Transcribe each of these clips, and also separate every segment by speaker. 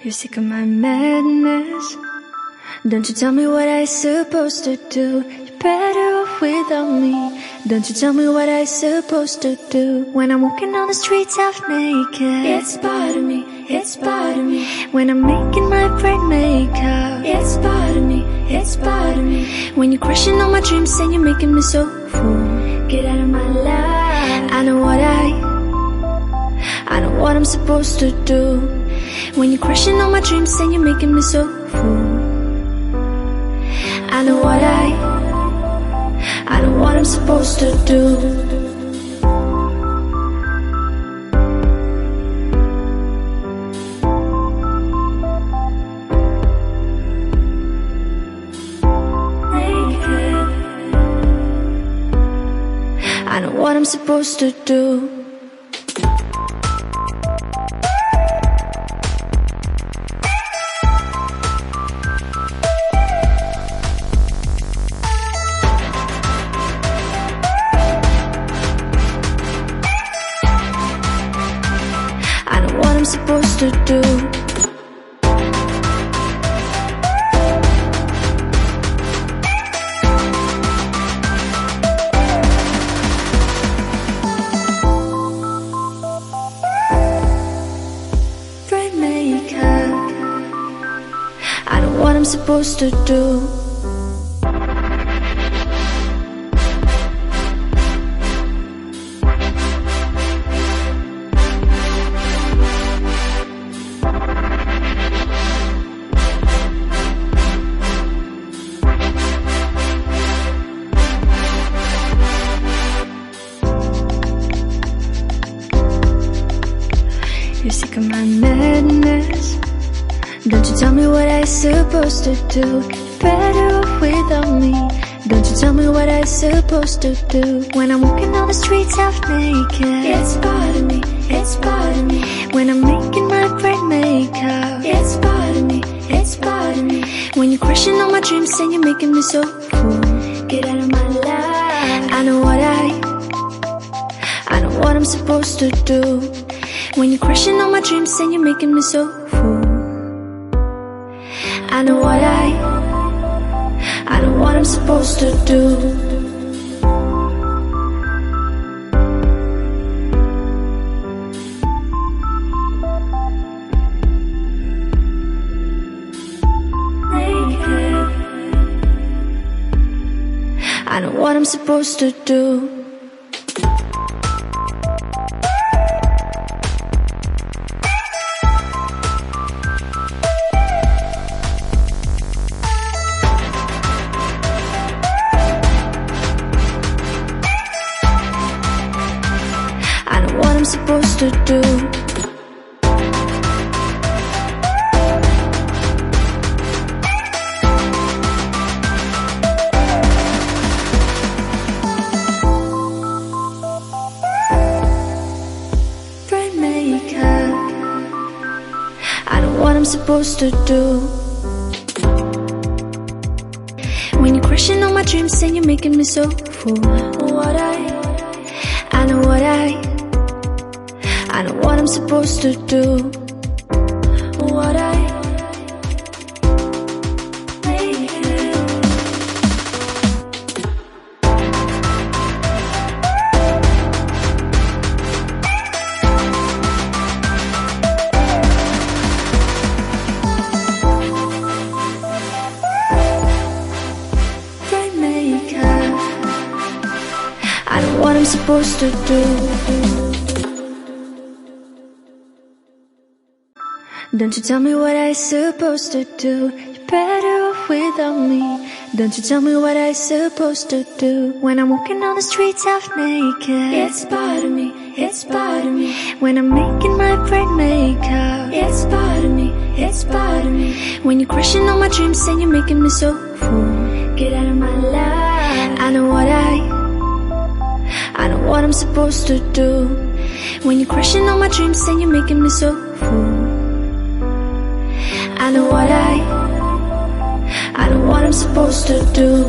Speaker 1: You're sick of my madness. Don't you tell me what I supposed to do. You're better off without me. Don't you tell me what I supposed to do. When I'm walking on the streets half naked, it's part of me, it's part of me. When I'm making my brain makeup, it's part of me, it's part of me. When you're crushing all my dreams and you're making me so full, get out of my life. I know what I'm supposed to do. When you're crushing all my dreams and you're making me so full, I know what I'm supposed to do. I know what I'm supposed to do. I know what I'm supposed to do. I know what I'm supposed to do. You're sick of my madness. Don't you tell me what I supposed to do. You're better off without me. Don't you tell me what I supposed to do. When I'm walking on the streets half naked, it's part of me, it's part of me. When I'm making my brain makeup, it's part of me, it's part of me. When you're crushing all my dreams and you're making me so full, get out of my life. I know what I'm supposed to do. When you're crushing all my dreams and you're making me so full, I know what I'm supposed to do. I know what I'm supposed to do. I know what I'm supposed to do. Brain makeup. I know what I'm supposed to do. When you're crushing all my dreams and you're making me so full, I know what I'm supposed to do. Brain makeup. I know what I'm supposed to do. Don't you tell me what I supposed to do. You're better off without me. Don't you tell me what I supposed to do. When I'm walking on the streets half naked, it's part of me, it's part of me. When I'm making my brain makeup, it's part of me, it's part of me. When you're crushing all my dreams and you're making me so full, get out of my life. I know what I'm supposed to do. When you're crushing all my dreams and you're making me so full, I know what I'm supposed to do.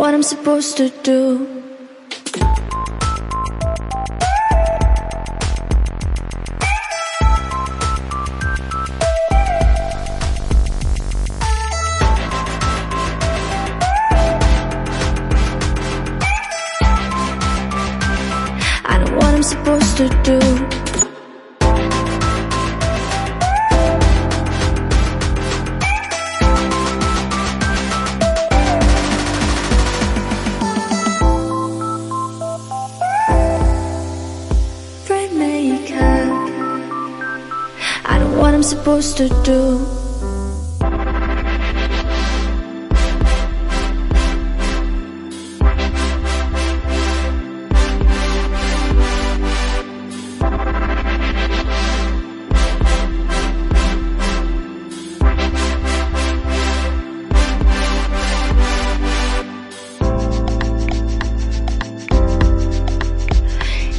Speaker 1: what I'm supposed to do. I know what I'm supposed to do. I know what I'm supposed to do.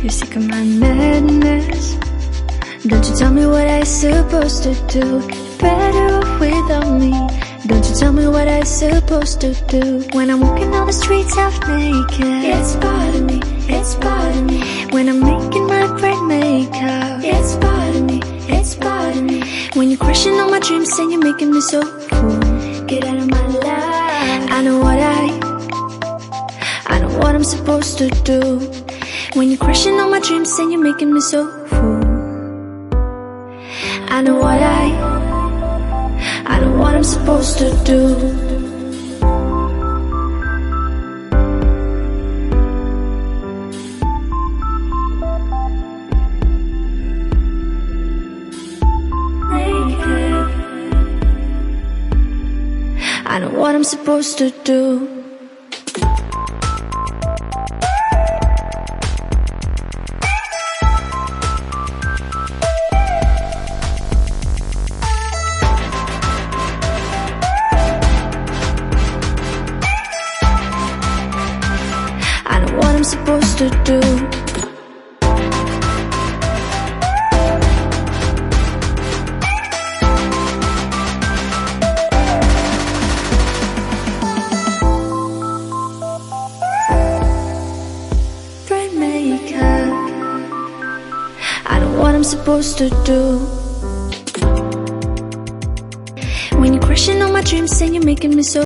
Speaker 1: You're sick of my madness. Don't you tell me what I'm supposed to do. Better off without me. Don't you tell me what I'm supposed to do. When I'm walking down the streets half naked, it's part of me, it's part of me. When I'm making my bright makeup, it's part of me, it's part of me. When you're crushing all my dreams and you're making me so cool, get out of my life. I know what I'm supposed to do. When you're crushing all my dreams and you're making me so fool, I know what I'm supposed to do. Naked. I know what I'm supposed to do. I know what I'm supposed to do. Bright makeup. I know what I'm supposed to do. When you're crushing all my dreams and you're making me so